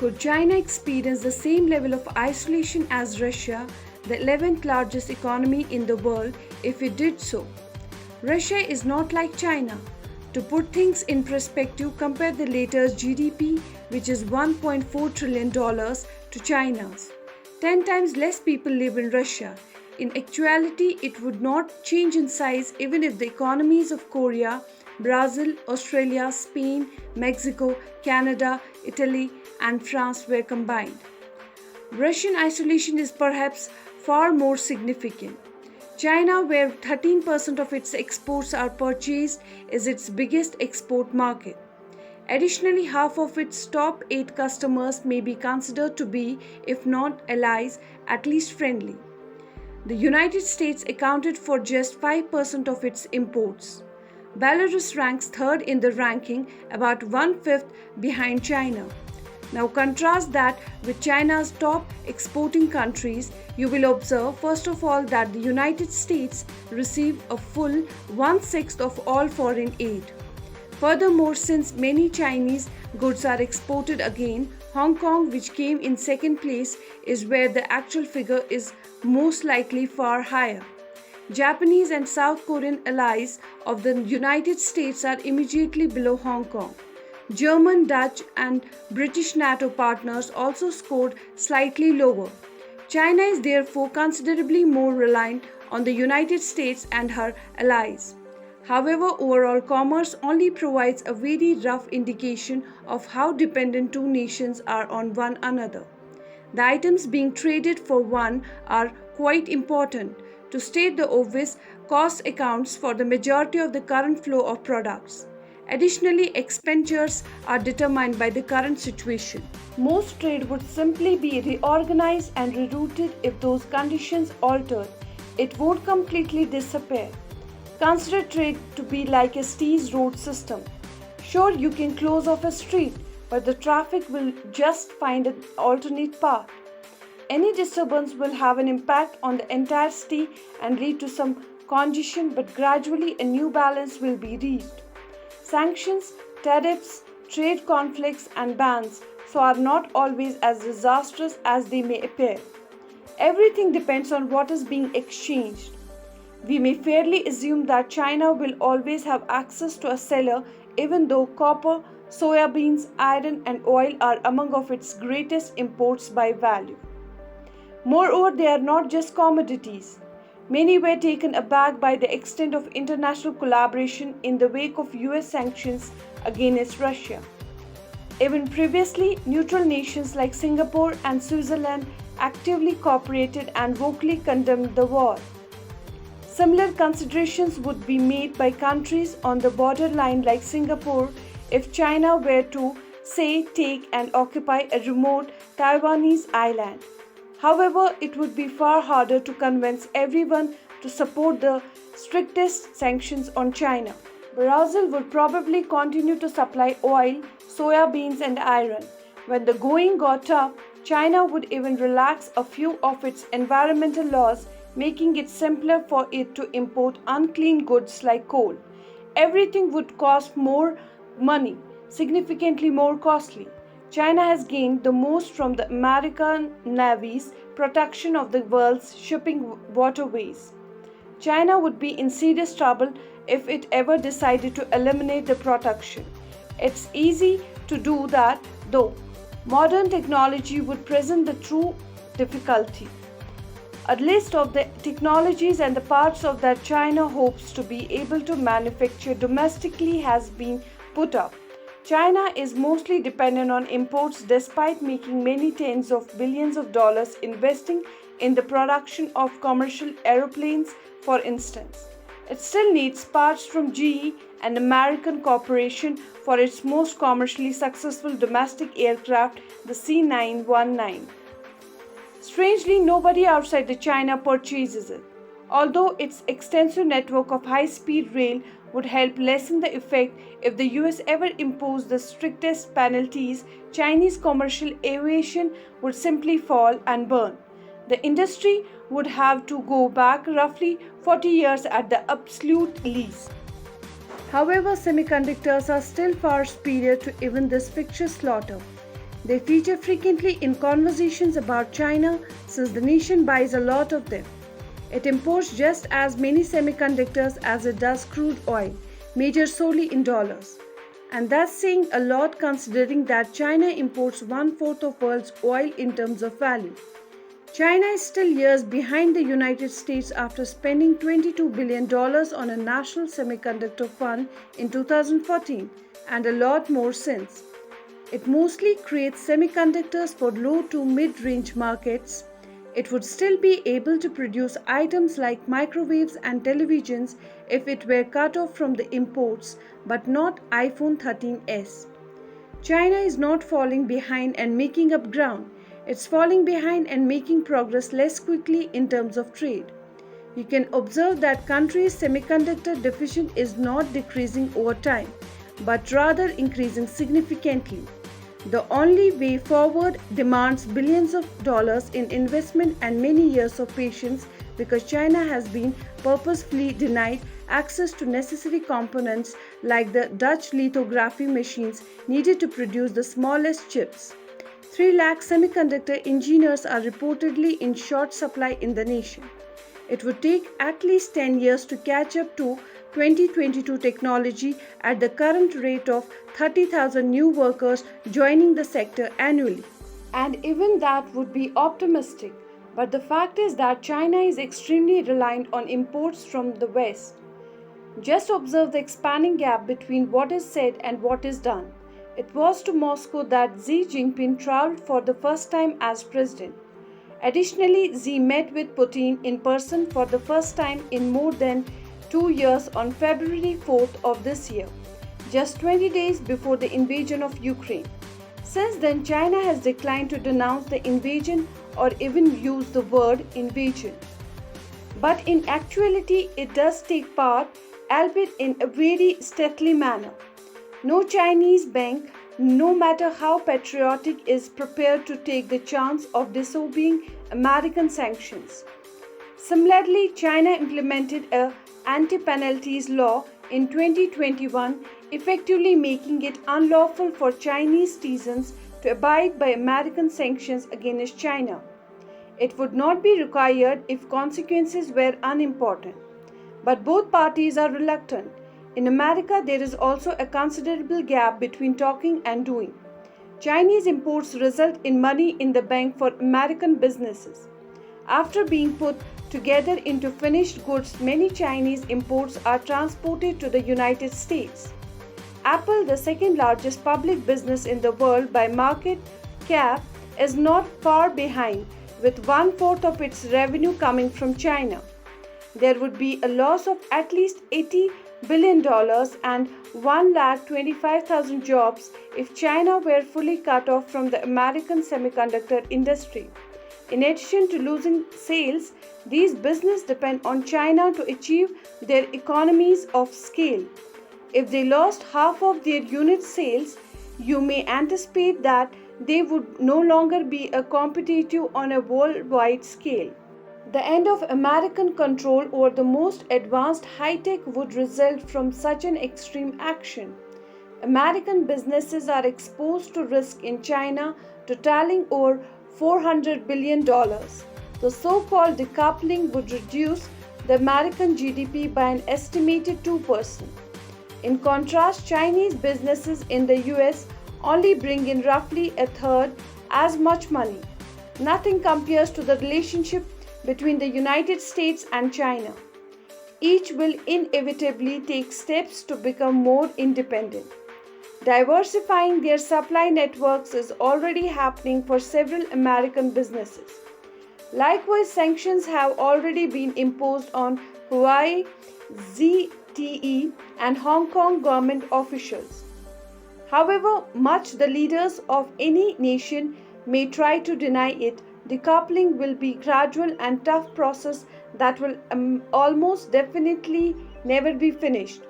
Could China experience the same level of isolation as Russia, the 11th largest economy in the world, if it did so? Russia is not like China. To put things in perspective, compare the latter's GDP, which is $1.4 trillion, to China's. 10 times less people live in Russia. In actuality, it would not change in size even if the economies of Korea, Brazil, Australia, Spain, Mexico, Canada, Italy, and France were combined. Russian isolation is perhaps far more significant. China, where 13% of its exports are purchased, is its biggest export market. Additionally, half of its top 8 customers may be considered to be, if not allies, at least friendly. The United States accounted for just 5% of its imports. Belarus ranks third in the ranking, about one-fifth behind China. Now contrast that with China's top exporting countries. You will observe first of all that the United States receive a full one-sixth of all foreign aid. Furthermore, since many Chinese goods are exported again, Hong Kong, which came in second place, is where the actual figure is most likely far higher. Japanese and South Korean allies of the United States are immediately below Hong Kong. German, Dutch, and British NATO partners also scored slightly lower. China is therefore considerably more reliant on the United States and her allies. However, overall commerce only provides a very rough indication of how dependent two nations are on one another. The items being traded for one are quite important. To state the obvious, cost accounts for the majority of the current flow of products. Additionally, expenditures are determined by the current situation. Most trade would simply be reorganized and rerouted if those conditions altered. It won't completely disappear. Consider trade to be like a Steve's road system. Sure, you can close off a street, but the traffic will just find an alternate path. Any disturbance will have an impact on the entire city and lead to some congestion, but gradually a new balance will be reached. Sanctions, tariffs, trade conflicts, and bans are not always as disastrous as they may appear. Everything depends on what is being exchanged. We may fairly assume that China will always have access to a cellar, even though copper, soybeans, iron, and oil are among of its greatest imports by value. Moreover, they are not just commodities. Many were taken aback by the extent of international collaboration in the wake of US sanctions against Russia. Even previously, neutral nations like Singapore and Switzerland actively cooperated and vocally condemned the war. Similar considerations would be made by countries on the borderline like Singapore if China were to, say, take and occupy a remote Taiwanese island. However, it would be far harder to convince everyone to support the strictest sanctions on China. Brazil would probably continue to supply oil, soybeans, and iron. When the going got tough, China would even relax a few of its environmental laws, making it simpler for it to import unclean goods like coal. Everything would cost more money, significantly more costly. China has gained the most from the American Navy's protection of the world's shipping waterways. China would be in serious trouble if it ever decided to eliminate the protection. It's easy to do that, though. Modern technology would present the true difficulty. A list of the technologies and the parts of that China hopes to be able to manufacture domestically has been put up. China is mostly dependent on imports despite making many tens of billions of dollars investing in the production of commercial aeroplanes, for instance. It still needs parts from GE, an American corporation, for its most commercially successful domestic aircraft, the C919. Strangely, nobody outside the China purchases it. Although its extensive network of high-speed rail would help lessen the effect if the US ever imposed the strictest penalties, Chinese commercial aviation would simply fall and burn. The industry would have to go back roughly 40 years at the absolute least. However, semiconductors are still far superior to even this fictitious slaughter. They feature frequently in conversations about China since the nation buys a lot of them. It imports just as many semiconductors as it does crude oil, measured solely in dollars. And that's saying a lot considering that China imports one-fourth of world's oil in terms of value. China is still years behind the United States after spending $22 billion on a national semiconductor fund in 2014 and a lot more since. It mostly creates semiconductors for low to mid-range markets. It would still be able to produce items like microwaves and televisions if it were cut off from the imports, but not iPhone 13s. China is not falling behind and making up ground. It's falling behind and making progress less quickly in terms of trade. You can observe that country's semiconductor deficit is not decreasing over time, but rather increasing significantly. The only way forward demands billions of dollars in investment and many years of patience because China has been purposefully denied access to necessary components like the Dutch lithography machines needed to produce the smallest chips. 3 lakh semiconductor engineers are reportedly in short supply in the nation. It would take at least 10 years to catch up to 2022 technology at the current rate of 30,000 new workers joining the sector annually. And even that would be optimistic. But the fact is that China is extremely reliant on imports from the West. Just observe the expanding gap between what is said and what is done. It was to Moscow that Xi Jinping traveled for the first time as president. Additionally, Xi met with Putin in person for the first time in more than 2 years on February 4th of this year, just 20 days before the invasion of Ukraine. Since then, China has declined to denounce the invasion or even use the word invasion. But in actuality, it does take part, albeit in a very stealthy manner. No Chinese bank, no matter how patriotic, is prepared to take the chance of disobeying American sanctions. Similarly, China implemented a anti-penalties law in 2021, effectively making it unlawful for Chinese citizens to abide by American sanctions against China. It would not be required if consequences were unimportant. But both parties are reluctant. In America, there is also a considerable gap between talking and doing. Chinese imports result in money in the bank for American businesses. After being put together into finished goods, many Chinese imports are transported to the United States. Apple, the second largest public business in the world by market cap, is not far behind, with 1/4 of its revenue coming from China. There would be a loss of at least $80 billion and 125,000 jobs if China were fully cut off from the American semiconductor industry. In addition to losing sales, these businesses depend on China to achieve their economies of scale. If they lost half of their unit sales, you may anticipate that they would no longer be a competitive on a worldwide scale. The end of American control over the most advanced high-tech would result from such an extreme action. American businesses are exposed to risk in China totaling over $400 billion. The so-called decoupling would reduce the American GDP by an estimated 2%. In contrast, Chinese businesses in the US only bring in roughly a third as much money. Nothing compares to the relationship between the United States and China. Each will inevitably take steps to become more independent. Diversifying their supply networks is already happening for several American businesses. Likewise, sanctions have already been imposed on Huawei, ZTE, and Hong Kong government officials. However much the leaders of any nation may try to deny it, decoupling will be a gradual and tough process that will almost definitely never be finished.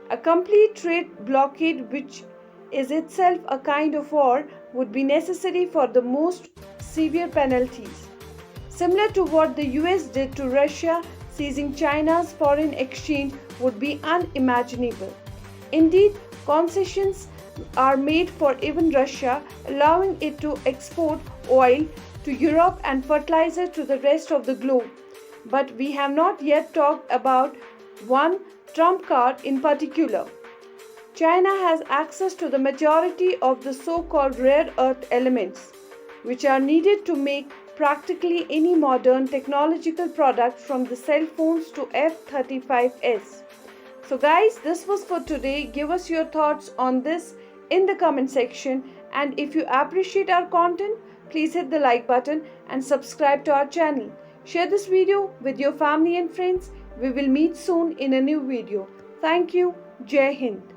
A complete trade blockade, which is itself a kind of war, would be necessary for the most severe penalties. Similar to what the US did to Russia, seizing China's foreign exchange would be unimaginable. Indeed, concessions are made for even Russia, allowing it to export oil to Europe and fertilizer to the rest of the globe. But we have not yet talked about one trump card in particular. China has access to the majority of the so-called rare earth elements, which are needed to make practically any modern technological product from the cell phones to F-35s. So guys, this was for today. Give us your thoughts on this in the comment section, and if you appreciate our content, please hit the like button and subscribe to our channel. Share this video with your family and friends. We will meet soon in a new video. Thank you. Jai Hind.